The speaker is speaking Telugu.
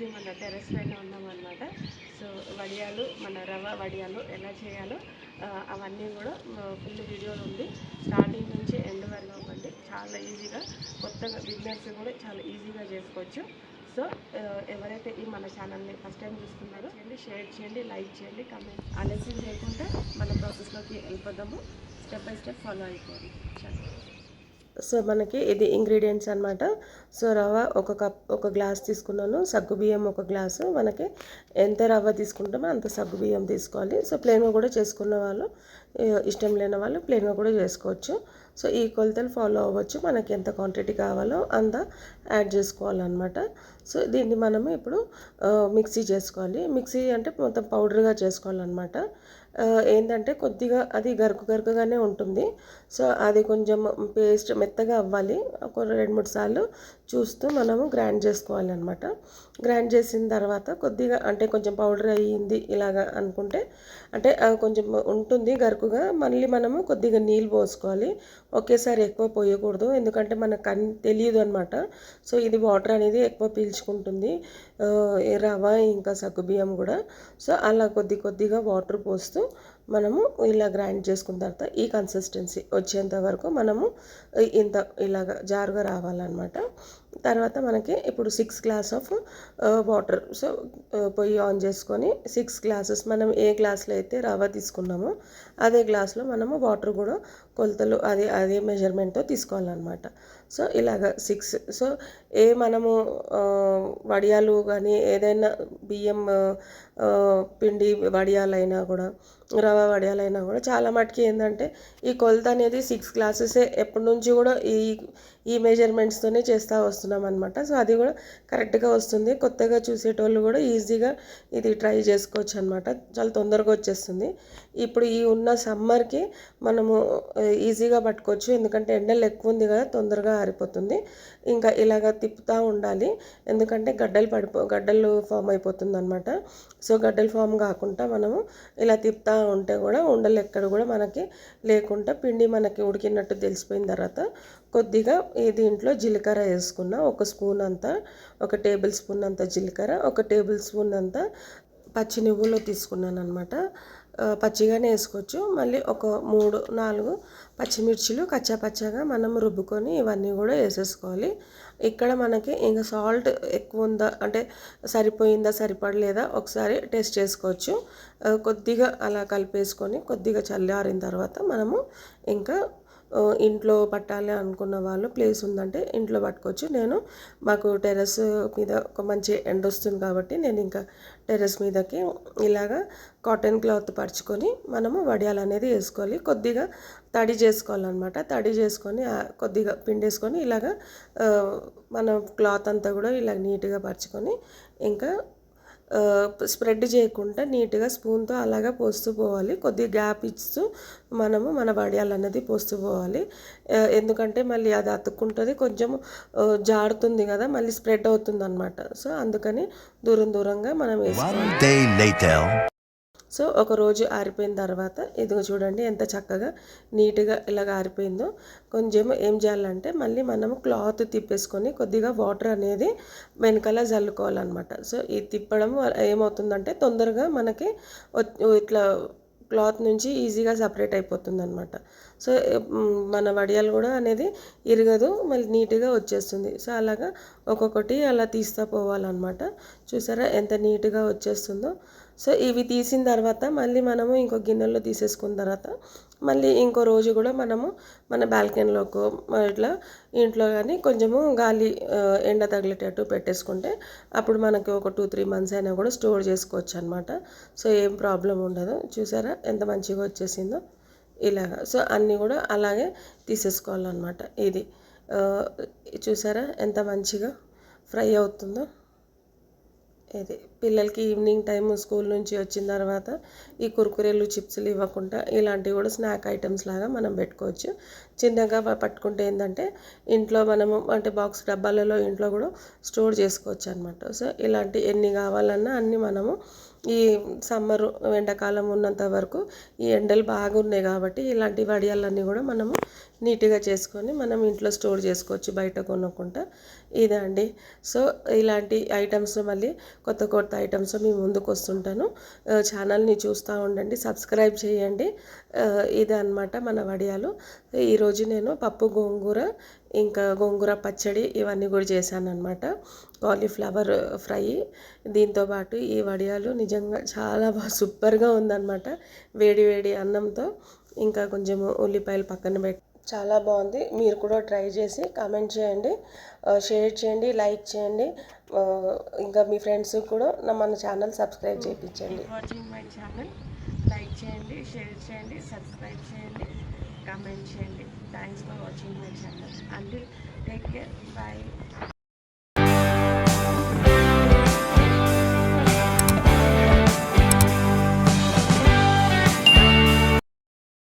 ఈరోజు మన టెర్రస్ పైన ఉన్నామన్నమాట. సో వడియాలు, మన రవ్వ వడియాలు ఎలా చేయాలో అవన్నీ కూడా ఫుల్ వీడియోలు ఉంది. స్టార్టింగ్ నుంచి ఎండ్ వరకు అవ్వండి. చాలా ఈజీగా కొత్తగా బిగినర్స్ కూడా చాలా ఈజీగా చేసుకోవచ్చు. సో ఎవరైతే ఈ మన ఛానల్ని ఫస్ట్ టైం చూస్తున్నారో చేయండి, షేర్ చేయండి, లైక్ చేయండి, కమెంట్. ఆలస్యం చేయకుండా మన ప్రాసెస్లోకి వెళ్ళిపోదాము. స్టెప్ బై స్టెప్ ఫాలో అయిపోండి. చాలా సో మనకి ఇది ఇంగ్రీడియంట్స్ అనమాట. సో రవ్వ ఒక గ్లాస్ తీసుకున్నాను, సగ్గుబియ్యం ఒక గ్లాసు. మనకి ఎంత రవ్వ తీసుకుంటామో అంత సగ్గుబియ్యం తీసుకోవాలి. సో ప్లెయిన్గా కూడా చేసుకున్న వాళ్ళు, ఇష్టం లేని వాళ్ళు ప్లెయిన్గా కూడా చేసుకోవచ్చు. సో ఈ కొలతలు ఫాలో అవ్వచ్చు. మనకి ఎంత క్వాంటిటీ కావాలో అంత యాడ్ చేసుకోవాలన్నమాట. సో దీన్ని మనము ఇప్పుడు మిక్సీ చేసుకోవాలి. మిక్సీ అంటే మొత్తం పౌడర్గా చేసుకోవాలన్నమాట. ఏంటంటే కొద్దిగా అది గరుకుగానే ఉంటుంది. సో అది కొంచెం పేస్ట్ మెత్తగా అవ్వాలి. ఒక 2-3 సార్లు చూస్తూ మనము గ్రైండ్ చేసుకోవాలన్నమాట. గ్రైండ్ చేసిన తర్వాత కొద్దిగా అంటే కొంచెం పౌడర్ అయ్యింది ఇలాగా అనుకుంటే, అంటే కొంచెం ఉంటుంది గరుకుగా, మళ్ళీ మనము కొద్దిగా నీళ్ళు పోసుకోవాలి. ఒకేసారి ఎక్కువ పోయకూడదు, ఎందుకంటే మనకు తెలియదు అనమాట. సో ఇది వాటర్ అనేది ఎక్కువ పీల్చుకుంటుంది, రవ్వ ఇంకా సగ్గుబియ్యం కూడా. సో అలా కొద్దిగా వాటర్ పోస్తూ మనము ఇలా గ్రైండ్ చేసుకున్న తర్వాత ఈ కన్సిస్టెన్సీ వచ్చేంత వరకు మనము ఇంత ఇలాగ జారుగా రావాలన్నమాట. తర్వాత మనకి ఇప్పుడు 6 గ్లాస్ ఆఫ్ వాటర్. సో పొయ్యి ఆన్ చేసుకొని 6 గ్లాసెస్, మనం ఏ గ్లాస్లో అయితే రవ్వ తీసుకున్నామో అదే గ్లాస్లో మనము వాటర్ కూడా కొలతలు అదే మెజర్మెంట్తో తీసుకోవాలన్నమాట. సో ఇలాగ 6. సో మనము వడియాలు కానీ ఏదైనా బియ్యం పిండి వడియాలైనా కూడా, రవ్వ వడియాలైనా కూడా చాలా మటుకి ఏంటంటే ఈ కొలత అనేది 6 గ్లాసెసే ఎప్పటి నుంచి కూడా ఈ మెజర్మెంట్స్తోనే చేస్తూ వస్తున్నాం అనమాట. సో అది కూడా కరెక్ట్గా వస్తుంది. కొత్తగా చూసేటోళ్ళు కూడా ఈజీగా ఇది ట్రై చేసుకోవచ్చు అనమాట. చాలా తొందరగా వచ్చేస్తుంది. ఇప్పుడు ఈ ఉన్న సమ్మర్కి మనము ఈజీగా పట్టుకోవచ్చు, ఎందుకంటే ఎండలు ఎక్కువ ఉంది కదా, తొందరగా ఆరిపోతుంది. ఇంకా ఇలాగ తిప్పుతూ ఉండాలి, ఎందుకంటే గడ్డలు ఫామ్ అయిపోతుంది అనమాట. సో గడ్డలు ఫామ్ కాకుండా మనము ఇలా తిప్పుతూ ఉంటే కూడా ఉండలు ఎక్కడ కూడా మనకి లేకుండా పిండి మనకి ఉడికినట్టు తెలిసిపోయిన తర్వాత కొద్దిగా దీంట్లో జీలకర్ర వేసుకున్న ఒక స్పూన్ అంతా, ఒక టేబుల్ స్పూన్ అంత జీలకర్ర, ఒక టేబుల్ స్పూన్ అంతా పచ్చి నువ్వులు తీసుకున్నాను అనమాట. పచ్చిగానే వేసుకోవచ్చు. మళ్ళీ ఒక 3-4 పచ్చిమిర్చిలు కచ్చాపచ్చాగా మనం రుబ్బుకొని ఇవన్నీ కూడా వేసేసుకోవాలి. ఇక్కడ మనకి ఇంకా సాల్ట్ ఎక్కువ ఉందా అంటే సరిపోయిందా సరిపడలేదా ఒకసారి టేస్ట్ చేసుకోవచ్చు. కొద్దిగా అలా కలిపేసుకొని కొద్దిగా చల్లారిన తర్వాత మనము ఇంకా ఇంట్లో పట్టాలి అనుకున్న వాళ్ళు ప్లేస్ ఉందంటే ఇంట్లో పట్టుకోవచ్చు. మాకు టెర్రస్ మీద ఒక మంచి ఎండ వస్తుంది కాబట్టి నేను ఇంకా టెర్రస్ మీదకి ఇలాగా కాటన్ క్లాత్ పరుచుకొని మనము వడియాలు అనేది వేసుకోవాలి. కొద్దిగా తడి చేసుకోవాలన్నమాట. తడి చేసుకొని కొద్దిగా పిండేసుకొని ఇలాగా మన క్లాత్ అంతా కూడా ఇలా నీట్గా పరుచుకొని ఇంకా స్ప్రెడ్ చేయకుండా నీట్గా స్పూన్తో అలాగా పోస్తూ పోవాలి. కొద్దిగా గ్యాప్ ఇస్తూ మనము మన వడియాలు అనేది పోస్తూ పోవాలి. ఎందుకంటే మళ్ళీ అది అతుక్కుంటుంది, కొంచెం జారుతుంది కదా, మళ్ళీ స్ప్రెడ్ అవుతుంది అనమాట. సో అందుకని దూరంగా మనం వేసుకోవాలి. సో ఒకరోజు ఆరిపోయిన తర్వాత ఇదిగో చూడండి ఎంత చక్కగా నీట్గా ఇలాగ ఆరిపోయిందో. కొంచెం ఏం చేయాలంటే మళ్ళీ మనము క్లాత్ తిప్పేసుకొని కొద్దిగా వాటర్ అనేది వెనకాల చల్లుకోవాలన్నమాట. సో ఇది తిప్పడం ఏమవుతుందంటే తొందరగా మనకి ఇట్లా క్లాత్ నుంచి ఈజీగా సపరేట్ అయిపోతుంది అనమాట. సో మన వడియాలు కూడా అనేది ఇరగదు, మళ్ళీ నీట్గా వచ్చేస్తుంది. సో అలాగా ఒక్కొక్కటి అలా తీస్తూ పోవాలన్నమాట. చూసారా ఎంత నీట్గా వచ్చేస్తుందో. సో ఇవి తీసిన తర్వాత మళ్ళీ మనము ఇంకో గిన్నెలో తీసేసుకున్న తర్వాత మళ్ళీ ఇంకో రోజు కూడా మనము మన బాల్కనీలోకో ఇట్లా ఇంట్లో కానీ కొంచెము గాలి ఎండ తగిలేటట్టు పెట్టేసుకుంటే అప్పుడు మనకి ఒక 2-3 మంత్స్ అయినా కూడా స్టోర్ చేసుకోవచ్చు అనమాట. సో ఏం ప్రాబ్లం ఉండదు. చూసారా ఎంత మంచిగా వచ్చేసిందో ఇలాగా. సో అన్నీ కూడా అలాగే తీసేసుకోవాలన్నమాట. ఇది చూసారా ఎంత మంచిగా ఫ్రై అవుతుందో. ఇది పిల్లలకి ఈవినింగ్ టైం స్కూల్ నుంచి వచ్చిన తర్వాత ఈ కుర్కురేలు, చిప్స్లు ఇవ్వకుండా ఇలాంటివి కూడా స్నాక్ ఐటమ్స్ లాగా మనం పెట్టుకోవచ్చు. చిన్నగా పట్టుకుంటే ఏంటంటే ఇంట్లో మనము అంటే బాక్స్ డబ్బాలలో ఇంట్లో కూడా స్టోర్ చేసుకోవచ్చు అనమాట. సో ఇలాంటి ఎన్ని కావాలన్నా అన్నీ మనము ఈ సమ్మరు ఎండాకాలం ఉన్నంత వరకు ఈ ఎండలు బాగున్నాయి కాబట్టి ఇలాంటి వడియాలన్నీ కూడా మనము నీట్గా చేసుకొని మనం ఇంట్లో స్టోర్ చేసుకోవచ్చు బయట కొనుక్కుంటా. ఇదే అండి. సో ఇలాంటి ఐటమ్స్ మళ్ళీ కొత్త కొత్త ఐటమ్స్ మీ ముందుకు వస్తుంటాను. ఛానల్ని చూస్తూ ఉండండి, సబ్స్క్రైబ్ చేయండి. ఇదే అన్నమాట మన వడియాలు. ఈరోజు నేను పప్పు గోంగూర ఇంకా గోంగూర పచ్చడి ఇవన్నీ కూడా చేశాను అనమాట. కాలీఫ్లవర్ ఫ్రై, దీంతోపాటు ఈ వడియాలు నిజంగా చాలా బాగా సూపర్గా ఉందన్నమాట. వేడి వేడి అన్నంతో ఇంకా కొంచెము ఉల్లిపాయలు పక్కన పెట్టి చాలా బాగుంది. మీరు కూడా ట్రై చేసి కామెంట్ చేయండి, షేర్ చేయండి, లైక్ చేయండి. ఇంకా మీ ఫ్రెండ్స్ కూడా మన ఛానల్ సబ్స్క్రైబ్ చేయించండి. వాచింగ్ మై ఛానల్, లైక్ చేయండి, షేర్ చేయండి, సబ్స్క్రైబ్ చేయండి, కామెంట్ చేయండి. Thanks for watching my channel. Until take care, bye.